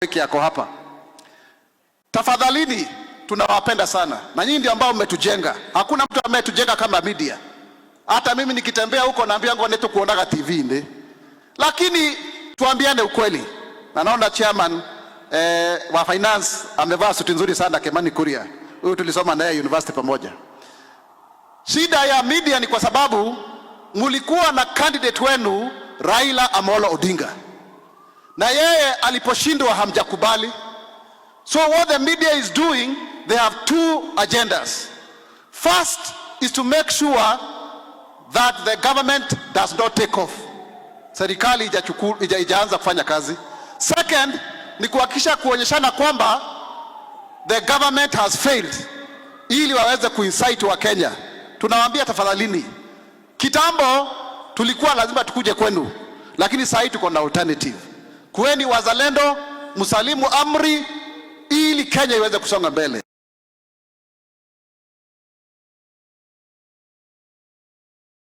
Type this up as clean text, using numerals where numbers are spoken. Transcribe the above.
wiki yako hapa. Tafadhalini, tunawapenda sana. Na nyinyi ndio ambao mmetujenga. Hakuna mtu ametujenga kama media. Hata mimi nikitembea huko naambia ngo neto kuonaga TV nde. Lakini tuambiane ukweli. Na naona chairman wa finance amevaa suti nzuri sana, Kemani Kuria. Huyu tulisoma naye university pamoja. Shida ya media ni kwa sababu mulikuwa na candidate wenu Raila Amolo Odinga. Na yeye aliposhindwa hamjakubali. So what the media is doing, they have two agendas. First is to make sure that the government does not take off. Serikali ijaanza kufanya kazi. Second ni kuhakikisha kuonyeshana kwamba the government has failed, ili waweze kuinsight wa Kenya. Tunawaambia tafadhalini, kitambo tulikuwa lazima tukuje kwenu, lakini sasa hivi tuko na alternative. Kuweni wazalendo, msalimu amri ili Kenya iweze kusonga mbele.